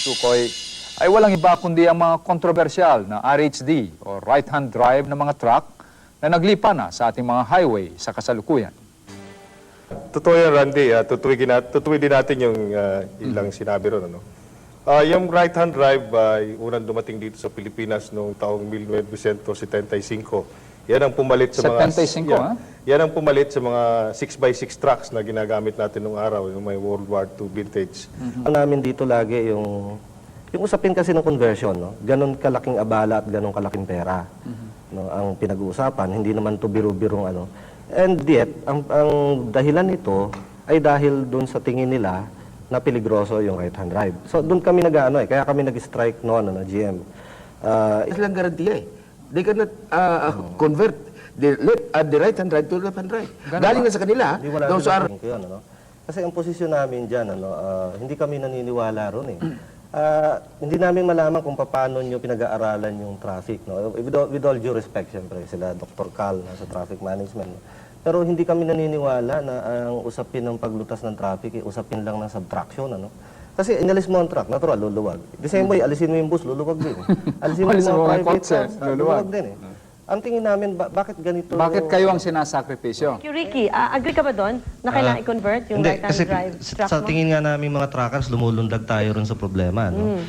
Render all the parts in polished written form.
tinutukoy ay walang iba kundi ang mga kontrobersyal na RHD o right-hand drive ng mga truck na naglipa na sa ating mga highway sa kasalukuyan. Totoo yan, Randy. Tutuwid din natin yung ilang sinabi ron. Ano? Yung right-hand drive ay unang dumating dito sa Pilipinas noong taong 1975. Yan ang pumalit sa 75, ha? Yan ang pumalit sa mga 6x6 trucks na ginagamit natin noong araw, yung may World War II vintage. Ang namin dito lagi yung usapin kasi ng conversion, no? Ganon kalaking abala at ganon kalaking pera. No, ang pinag-uusapan, hindi naman to biro-birong ano. And yet, ang dahilan nito ay dahil doon sa tingin nila na peligroso yung right-hand drive. So doon kami kaya kami nag-strike noon, GM. Silang garantiya eh. They cannot convert the right-hand drive to left-hand drive. Galing na sa kanila. Those are... Kasi ang posisyon namin dyan, hindi kami naniniwala ron eh. Hindi namin malaman kung paano nyo pinag-aaralan yung traffic. No? With all due respect, siyempre, sila Dr. Cal sa traffic management. No? Pero hindi kami naniniwala na ang usapin ng paglutas ng traffic, usapin lang ng subtraction. Ano? Kasi inalis mo ang truck, natural, luluwag. The same way, alisin mo yung bus, luluwag din. Alisin mo yung mga private cars, luluwag din. Ang tingin namin, bakit ganito? Bakit kayo ang sinasakripisyo? Ricky, agree ka ba doon na kailangan i-convert yung right-hand drive truck sa mo? tingin nga namin mga truckers, lumulundag tayo rin sa problema. No?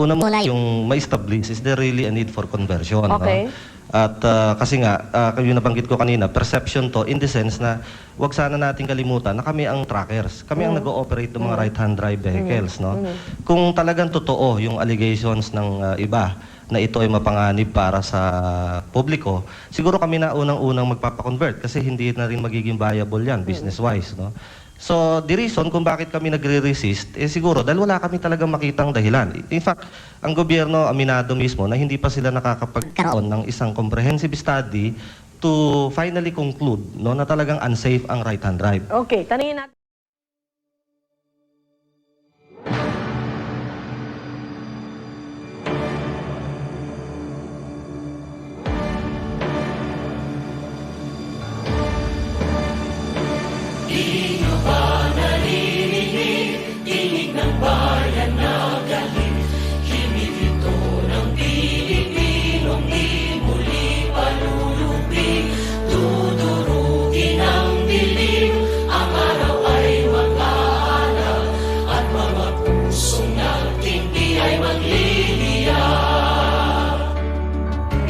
Una mo yung ma-establish, is there really a need for conversion? Okay. No? At kasi nga, yung nabanggit ko kanina, perception to in the sense na wag sana natin kalimutan na kami ang truckers. Kami ang nag-ooperate ng mga right-hand drive vehicles. No? Kung talagang totoo yung allegations ng iba na ito ay mapanganib para sa publiko, siguro kami na unang-unang magpapakonvert kasi hindi na rin magiging viable yan business-wise. No? So, the reason kung bakit kami nagre-resist, siguro dahil wala kami talagang makitang dahilan. In fact, ang gobyerno aminado mismo na hindi pa sila nakakapagkaroon ng isang comprehensive study to finally conclude no, na talagang unsafe ang right-hand drive. Okay, tanungin natin.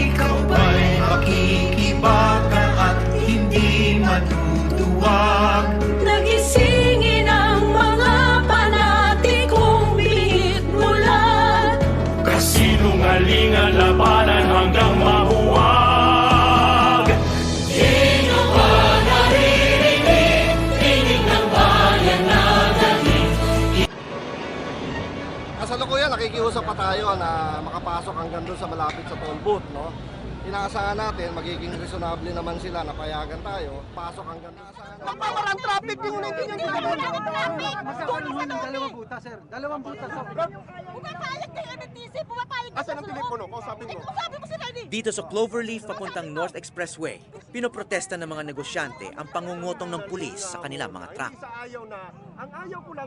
Ikaw ba'y makikibaka at hindi matutuwag? Nagisingin ang mga panatikong bihit mulan. Kasinungalingan labanan hanggang mahuwag. Di nyo ba naririnig? Tinig ng bayan na galing. Kasalukuyan, nakikiusap pa tayo na makapasok hanggang doon sa malapit sa toll booth, no? Inaasahan natin, magiging reasonable naman sila na payagan tayo, pasok hanggang doon. Nagpaparang traffic yung hindi nyo ginagawa. Dalawang butas, sir. Dalawang butas. Pumapayag kayo ng TC, pumapayag kayo. Asan ang telepono? Kausapin mo. Sabi mo sila ni. Dito sa Cloverleaf papuntang North Expressway, pinoprotesta ng mga negosyante ang pangungutong ng pulis sa kanilang mga truck.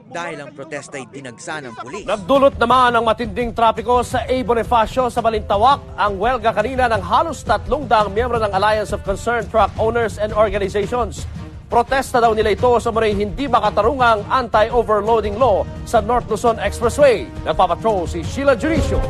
Dahil ang protesta ay dinagsa ng pulis. Nagdulot naman ng matinding trapiko sa A. Bonifacio sa Balintawak ang welga kanina ng halos 300 miyembro ng Alliance of Concerned Truck Owners and Organizations. Protesta daw nila ito sa muling hindi makatarungang anti-overloading law sa North Luzon Expressway. Nagpapatrol si Sheila Juricio.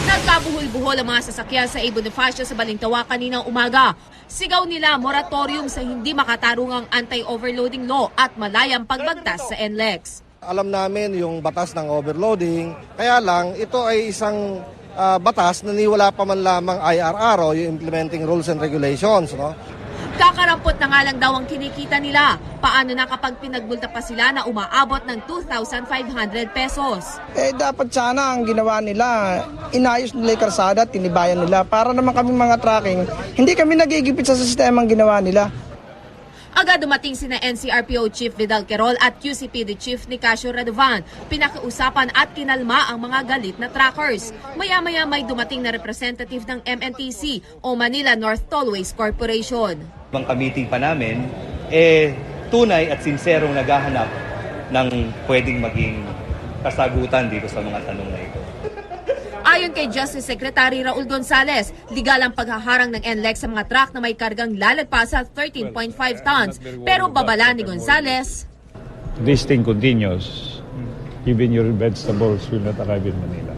Nagkabuhol-buhol ang mga sasakyan sa A. Bonifacio sa Balintawak kaninang umaga. Sigaw nila moratorium sa hindi makatarungang anti-overloading law at malayang pagbagtas sa NLEX. Alam namin yung batas ng overloading, kaya lang ito ay isang batas na niwala pa man lamang IRR o yung Implementing Rules and Regulations. No? Kakarampot na nga lang daw ang kinikita nila. Paano na kapag pinagbulta pa sila na umaabot ng 2,500 pesos? Dapat sana ang ginawa nila, inayos nila yung karsada, tinibayan nila. Para naman kami mga tracking, hindi kami nagigipit sa sistemang ginawa nila. Agad dumating sina NCRPO Chief Vidal Querol at QCPD Chief Nicasio Radovan. Pinakiusapan at kinalma ang mga galit na truckers. Maya-maya may dumating na representative ng MNTC o Manila North Tollways Corporation. Ang meeting pa namin, tunay at sinserong naghahanap ng pwedeng maging kasagutan dito sa mga tanong na ito. Ayon kay Justice Secretary Raul Gonzales, legal ang paghaharang ng NLEX sa mga truck na may kargang lalagpas sa 13.5 tons. Pero babala ni Gonzales, This thing continues, even your vegetables will not arrive in Manila.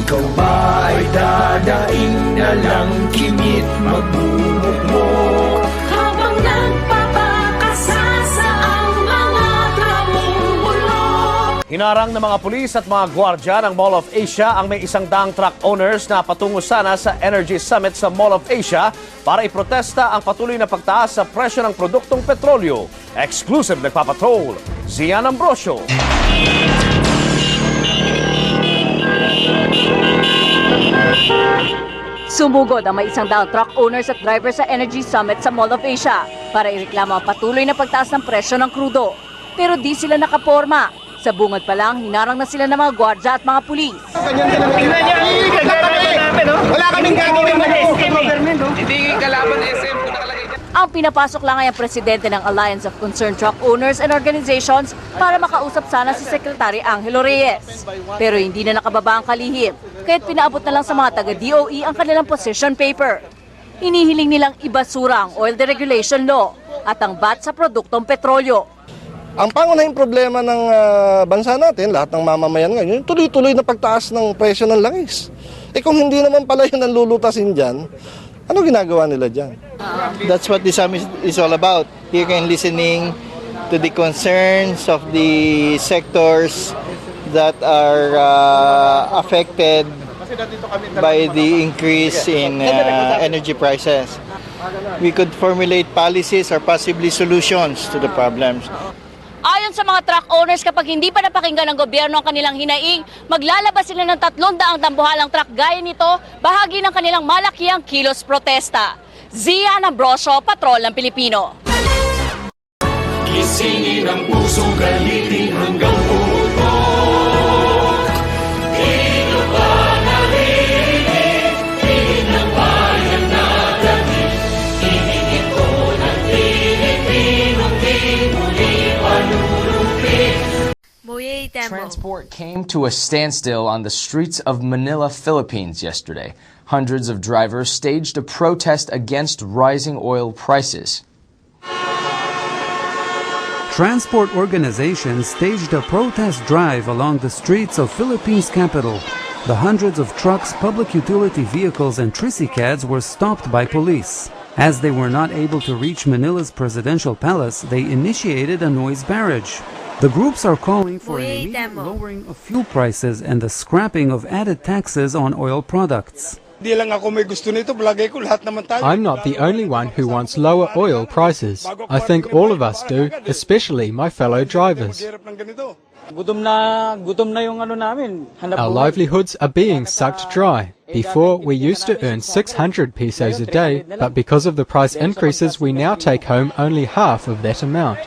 Ikaw ba ay dadaing na lang kimit magmumukmok habang nagpapakasasa ang mga tramumulok? Hinarang ng mga pulis at mga gwardya ng Mall of Asia ang may 100 truck owners na patungo sana sa Energy Summit sa Mall of Asia para iprotesta ang patuloy na pagtaas sa presyo ng produktong petrolyo. Exclusive nagpapatrol, Zian Ambrosio. Sumugod ang may 100 truck owners at drivers sa Energy Summit sa Mall of Asia para ireklamo ang patuloy na pagtaas ng presyo ng krudo. Pero di sila nakaporma. Sa bungad pa lang, hinarang na sila ng mga gwardya at mga pulis. Wala kaming gagawin na SM. Hindi kalaban SM kung nakalagay dyan. Ang pinapasok lang ay ang presidente ng Alliance of Concerned Truck Owners and Organizations para makausap sana si Secretary Angelo Reyes. Pero hindi na nakababa ang kalihim, kaya't pinaabot na lang sa mga taga-DOE ang kanilang position paper. Inihiling nilang ibasura ang oil deregulation law at ang VAT sa produktong petrolyo. Ang pangunahing problema ng bansa natin, lahat ng mamamayan ngayon, tuloy-tuloy na pagtaas ng presyo ng langis. Kung hindi naman pala yun ang lulutasin dyan, ano ginagawa nila dyan? That's what this summit is all about. Hearing and listening to the concerns of the sectors that are affected by the increase in energy prices. We could formulate policies or possibly solutions to the problems. Ayon sa mga truck owners, kapag hindi pa napakinggan ng gobyerno ang kanilang hinaing, maglalabas sila ng 300 dambuhalang truck gaya nito, bahagi ng kanilang malakiang kilos protesta. Zian Ambrosio, Patrol ng Pilipino. Gisingin ang puso, galitin hanggang putok. Dito ba narinig? Tingin ng bayan na galit. Tingin ito ng Pilipinong di muli panulupin. Transport came to a standstill on the streets of Manila, Philippines yesterday. Hundreds of drivers staged a protest against rising oil prices. Transport organizations staged a protest drive along the streets of Philippines' capital. The hundreds of trucks, public utility vehicles, and tricycads were stopped by police. As they were not able to reach Manila's presidential palace, they initiated a noise barrage. The groups are calling for an immediate lowering of fuel prices and the scrapping of added taxes on oil products. I'm not the only one who wants lower oil prices. I think all of us do, especially my fellow drivers. Our livelihoods are being sucked dry. Before, we used to earn 600 pesos a day, but because of the price increases, we now take home only half of that amount.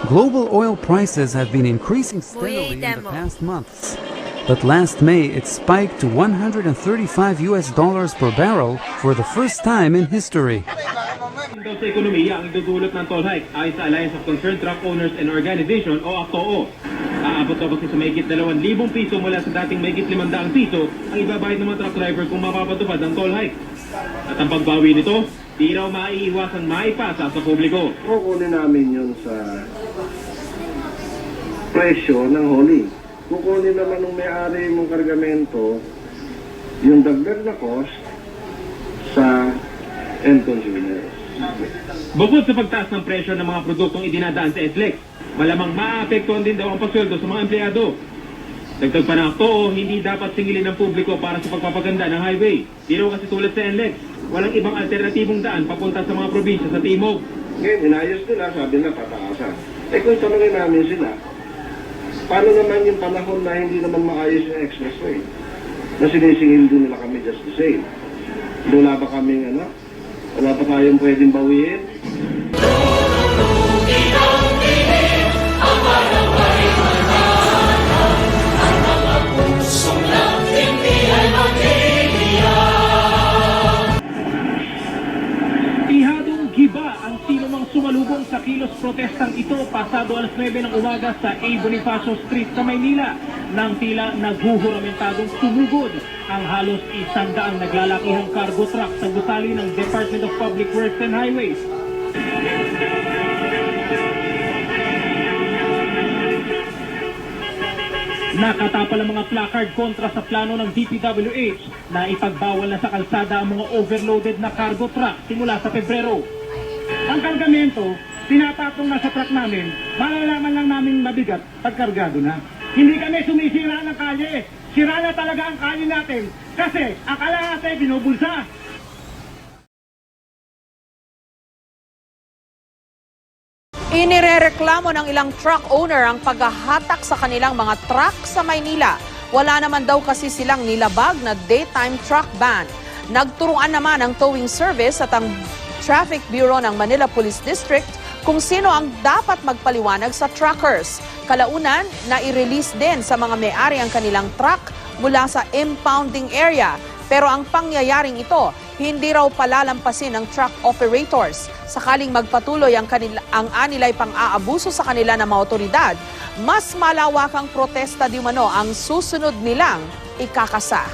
Global oil prices have been increasing steadily in the past months. But last May, it spiked to $135 per barrel for the first time in history. Daw sa ekonomiya ang idudulot ng toll hike ay sa Alliance of Concerned Truck Owners and Organization o ACTOO. Aabot daw kasi sa mahigit 2,000 piso mula sa dating mahigit 500 piso ang ibabayad ng mga truck driver kung mapapatupad ang toll hike. At ang pagbawi nito, di raw maiiwasang maipasa sa publiko. Kukunin namin yun sa presyo ng hauling. Kukunin naman ng may-ari mong kargamento yung dagdag na cost sa end consumers. Bukod sa pagtaas ng presyo ng mga produktong idinadaan sa SLEX, malamang maapektuhan din daw ang pasweldo sa mga empleyado. Dagdag pa ng ACTOO, hindi dapat singilin ng publiko para sa pagpapaganda ng highway. Di raw kasi tulad sa NLEX, walang ibang alternatibong daan papunta sa mga probinsya sa Timog. Ngayon, inayos nila, sabi na pataasan. Kung tanongin namin sila, paano naman yung panahon na hindi naman maayos yung expressway? Na sinisingil din nila kami just the same. Wala ba kaming wala pa tayong pwedeng bawiin? lamang sa kilos protestang ito pasado alas 9 ng umaga sa A. Bonifacio Street sa Maynila nang tila naghuhuramentadong tumugod ang halos 100 naglalakihang cargo truck sa gusali ng Department of Public Works and Highways. Nakatapal ang mga placard kontra sa plano ng DPWH na ipagbawal na sa kalsada ang mga overloaded na cargo truck simula sa Pebrero. Ang kargamento, tinatapong na sa truck namin, malalaman lang namin mabigat pagkargado na. Hindi kami sumisira ng kalye. Sira na talaga ang kalye natin kasi akala natin binubulsa. Inirereklamo ng ilang truck owner ang paghahatak sa kanilang mga truck sa Maynila. Wala naman daw kasi silang nilabag na daytime truck ban. Nagturuan naman ang towing service at ang Traffic Bureau ng Manila Police District kung sino ang dapat magpaliwanag sa truckers. Kalaunan, na-release din sa mga may-ari ang kanilang truck mula sa impounding area. Pero ang pangyayaring ito, hindi raw palalampasin ng truck operators. Sakaling magpatuloy ang anilay pang-aabuso sa kanila ng mga otoridad, mas malawakang protesta di umano ang susunod nilang ikakasa.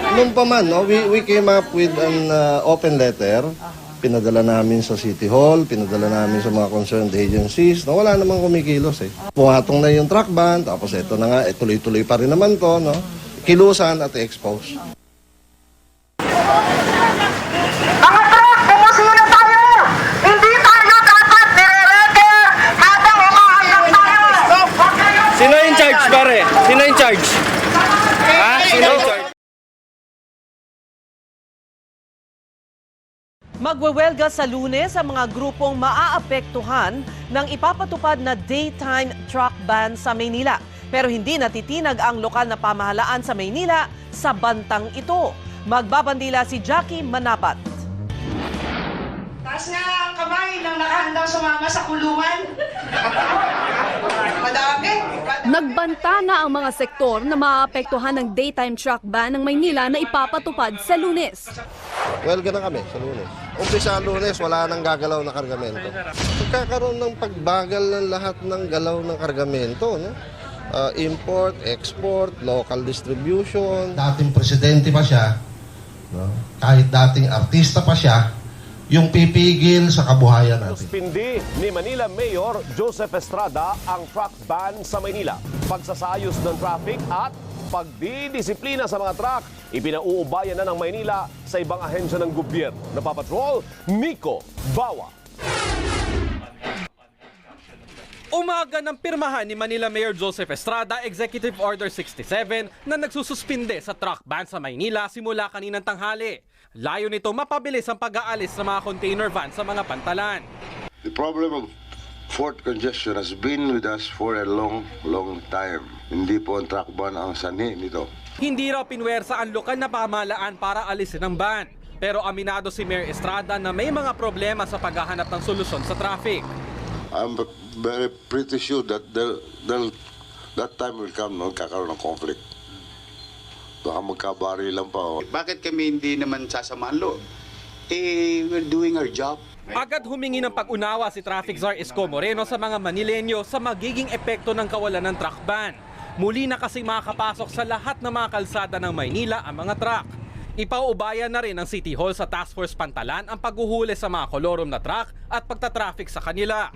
Noon pa man, no, we came up with an open letter. Pinadala namin sa City Hall, pinadala namin sa mga concerned agencies na wala namang kumikilos eh. Pumatong na yung truck ban, tapos ito na nga, tuloy-tuloy pa rin naman to, no? Kilusan at expose. Mga truck, bumusina tayo! Hindi tayo dapat nire-ready habang umaanak tayo! Sino in charge, pare? Sino in charge? Ha? Sino in charge? Magwewelga sa Lunes ang mga grupong maaapektuhan ng ipapatupad na daytime truck ban sa Maynila. Pero hindi natitinag ang lokal na pamahalaan sa Maynila sa bantang ito. Magbabandila si Jackie Manabat. Taas nga ang kamay ng nakahandang sumama sa kulungan. Madami. Nagbanta na ang mga sektor na maaapektuhan ng daytime truck ban ng Maynila na ipapatupad sa Lunes. Welga na kami sa Lunes. Umpisa Lunes, wala nang gagalaw na kargamento. Magkakaroon ng pagbagal ng lahat ng galaw ng kargamento, no? Import, export, local distribution. Dating presidente pa siya, no? Kahit dating artista pa siya, yung pipigil sa kabuhayan natin. Suspindi ni Manila Mayor Joseph Estrada ang truck ban sa Maynila. Pagsasayos ng traffic at pagdidisiplina sa mga truck, ipinauubayan na ng Maynila sa ibang ahensya ng gobyerno. Napapatrol, Nico Bawa. Umaga ng pirmahan ni Manila Mayor Joseph Estrada Executive Order 67 na nagsususpinde sa truck ban sa Maynila simula kaninang tanghali. Layo nito mapabilis ang pag-aalis ng mga container van sa mga pantalan. The problem of port congestion has been with us for a long time. Hindi po ang truck ban ang sanhi nito. Hindi raw pinwersa ang lokal na pamahalaan para alisin ang ban. Pero aminado si Mayor Estrada na may mga problema sa paghahanap ng solusyon sa traffic. I'm very pretty sure that that time will come, no? Kakaroon ng conflict. Baka magkabari lang pa. Oh. Bakit kami hindi naman sasamaan loob? We're doing our job. Agad humingi ng pag-unawa si Traffic Czar Isko Moreno sa mga Manilenyo sa magiging epekto ng kawalan ng truck ban. Muli na kasi makakapasok sa lahat ng mga kalsada ng Maynila ang mga truck. Ipauubayan na rin ng City Hall sa Task Force Pantalan ang paghuhuli sa mga kolorom na truck at pagtatraffic sa kanila.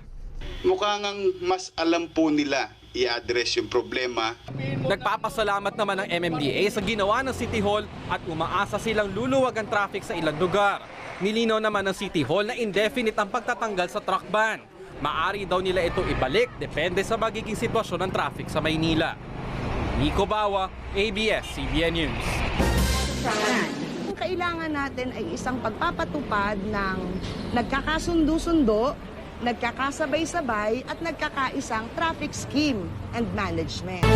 Mukhang mas alam po nila i-address yung problema. Nagpapasalamat naman ng MMDA sa ginawa ng City Hall at umaasa silang luluwag ang traffic sa ilang lugar. Nilinaw naman ng City Hall na indefinite ang pagtatanggal sa truck ban. Maari daw nila ito ibalik depende sa magiging sitwasyon ng traffic sa Maynila. Nico Bawa, ABS-CBN News. Ang kailangan natin ay isang pagpapatupad ng nagkakasundo-sundo, nagkakasabay-sabay at nagkakaisang traffic scheme and management.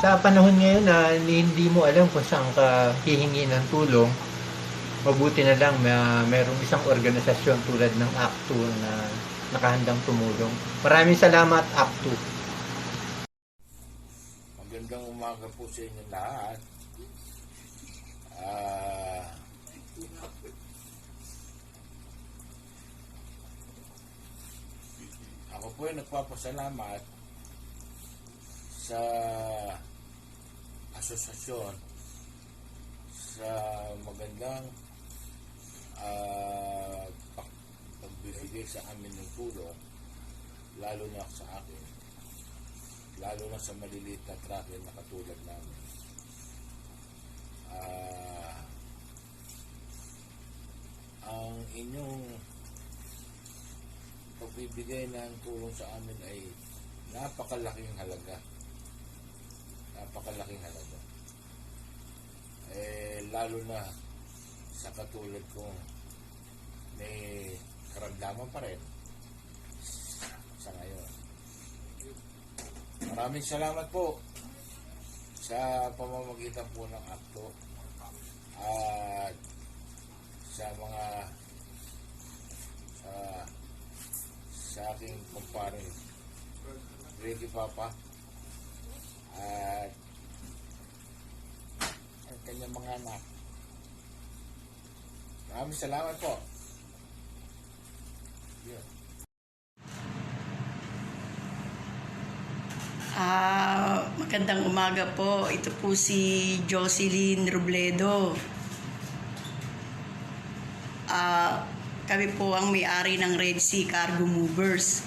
Sa panahon ngayon na hindi mo alam kung saan ka hihingi ng tulong, mabuti na lang mayroong isang organisasyon tulad ng ACT-2 na nakahandang tumulong. Maraming salamat, ACT-2. Magandang umaga po sa inyo lahat. Ako po ay nagpapasalamat sa asosasyon sa magandang pagbibigay sa amin ng tulong, lalo na sa akin, lalo na sa maliliit na trucker na katulad namin. Ang inyong pagbibigay ng tulong sa amin ay napakalaking halaga. Napakalaking halaga. Lalo na sa katulad kong may karamdaman pa rin sa ngayon. Maraming salamat po sa pamamagitan po ng ACT-2 at sa mga sa aking kumpare Ricky Papa at ang kanyang mga anak. Maraming salamat po. Yeah. Magandang umaga po. Ito po si Jocelyn Robledo. Kami po ang may-ari ng Red Sea Cargo Movers.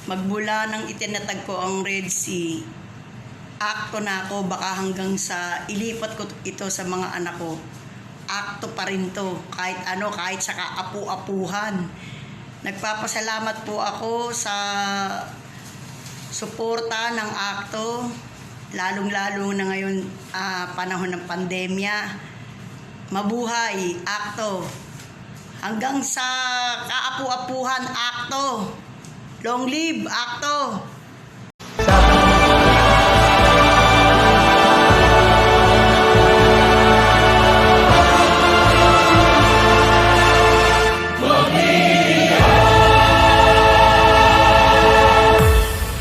Magmula nang itinatag ko ang Red Sea, akto na ako, baka hanggang sa ilipat ko ito sa mga anak ko. Akto pa rin to, kahit sa kaapu-apuhan. Nagpapasalamat po ako sa suporta ng akto, lalong-lalo na ngayon panahon ng pandemya. Mabuhay, akto. Hanggang sa kaapu-apuhan, akto. Long live, akto.